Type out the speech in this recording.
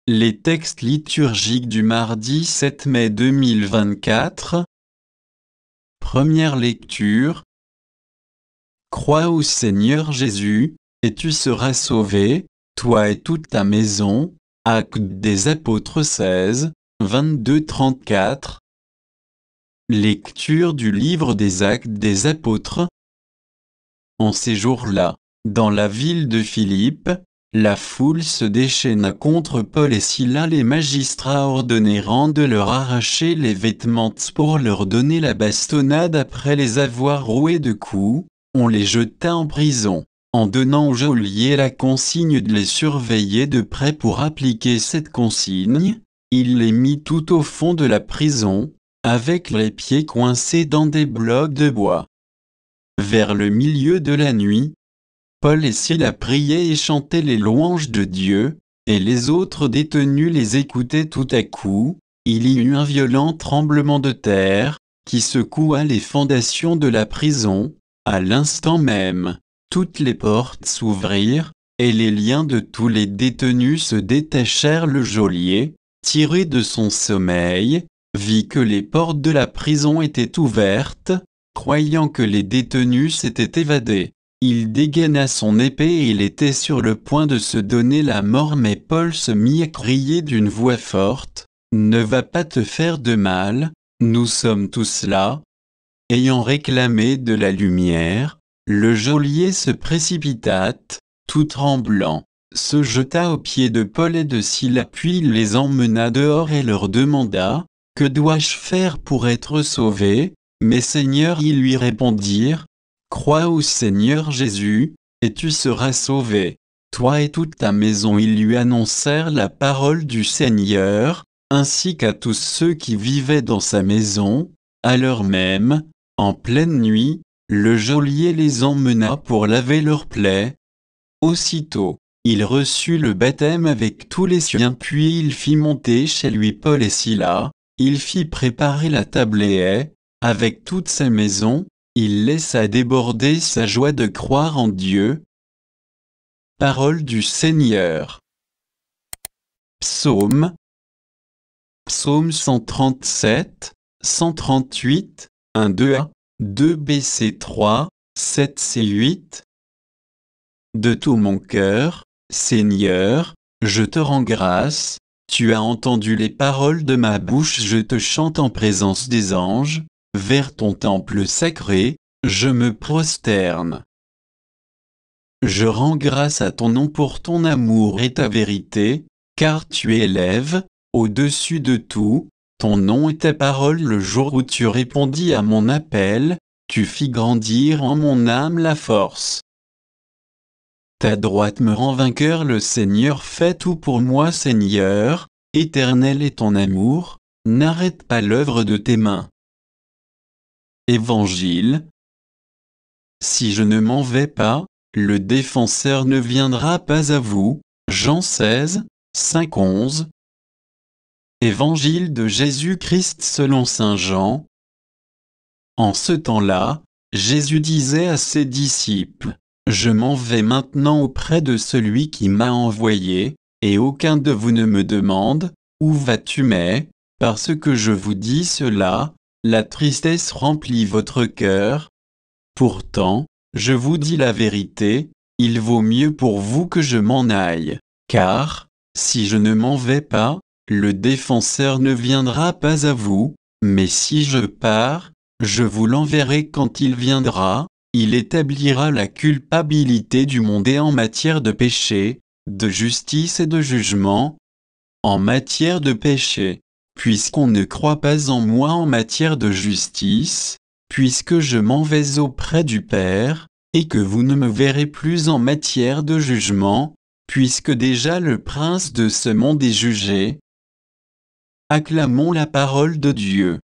Les textes liturgiques du mardi 7 mai 2024. Première lecture. Crois au Seigneur Jésus, et tu seras sauvé, toi et toute ta maison. Actes des Apôtres 16, 22-34. Lecture du livre des Actes des Apôtres. En ces jours-là, dans la ville de Philippe, la foule se déchaîna contre Paul et Silas. Les magistrats ordonnèrent de leur arracher les vêtements pour leur donner la bastonnade. Après les avoir roués de coups, on les jeta en prison, en donnant au geôlier la consigne de les surveiller de près. Pour appliquer cette consigne, il les mit tout au fond de la prison, avec les pieds coincés dans des blocs de bois. Vers le milieu de la nuit, Paul et Silas priaient et chantaient les louanges de Dieu, et les autres détenus les écoutaient. Tout à coup, il y eut un violent tremblement de terre, qui secoua les fondations de la prison. À l'instant même, toutes les portes s'ouvrirent, et les liens de tous les détenus se détachèrent. Le geôlier, tiré de son sommeil, vit que les portes de la prison étaient ouvertes. Croyant que les détenus s'étaient évadés, il dégaina son épée et il était sur le point de se donner la mort. Mais Paul se mit à crier d'une voix forte : « Ne va pas te faire de mal, nous sommes tous là. » Ayant réclamé de la lumière, le geôlier se précipita, tout tremblant, se jeta aux pieds de Paul et de Silas, puis il les emmena dehors et leur demanda : « Que dois-je faire pour être sauvé ? » Mais Seigneur, ils lui répondirent : « Crois au Seigneur Jésus, et tu seras sauvé, toi et toute ta maison. » Ils lui annoncèrent la parole du Seigneur, ainsi qu'à tous ceux qui vivaient dans sa maison. À l'heure même, en pleine nuit, le geôlier les emmena pour laver leurs plaies. Aussitôt, il reçut le baptême avec tous les siens, puis il fit monter chez lui Paul et Silas. Il fit préparer la table et, avec toute sa maison, il laissa déborder sa joie de croire en Dieu. Parole du Seigneur. Psaume. Psaume 137, 138, 1-2a, 2b-c3, 7c8. De tout mon cœur, Seigneur, je te rends grâce, tu as entendu les paroles de ma bouche. Je te chante en présence des anges. Vers ton temple sacré, je me prosterne. Je rends grâce à ton nom pour ton amour et ta vérité, car tu élèves, au-dessus de tout, ton nom et ta parole. Le jour où tu répondis à mon appel, tu fis grandir en mon âme la force. Ta droite me rend vainqueur. Le Seigneur fait tout pour moi. Seigneur, éternel est ton amour, n'arrête pas l'œuvre de tes mains. Évangile. Si je ne m'en vais pas, le défenseur ne viendra pas à vous. Jean 16, 5-11. Évangile de Jésus-Christ selon saint Jean. En ce temps-là, Jésus disait à ses disciples : « Je m'en vais maintenant auprès de celui qui m'a envoyé, et aucun de vous ne me demande : Où vas-tu ? Mais, parce que je vous dis cela, la tristesse remplit votre cœur. Pourtant, je vous dis la vérité, il vaut mieux pour vous que je m'en aille, car, si je ne m'en vais pas, le défenseur ne viendra pas à vous, mais si je pars, je vous l'enverrai. Quand il viendra, il établira la culpabilité du monde et en matière de péché, de justice et de jugement. En matière de péché, puisqu'on ne croit pas en moi. En matière de justice, puisque je m'en vais auprès du Père, et que vous ne me verrez plus. En matière de jugement, puisque déjà le prince de ce monde est jugé. Acclamons la parole de Dieu.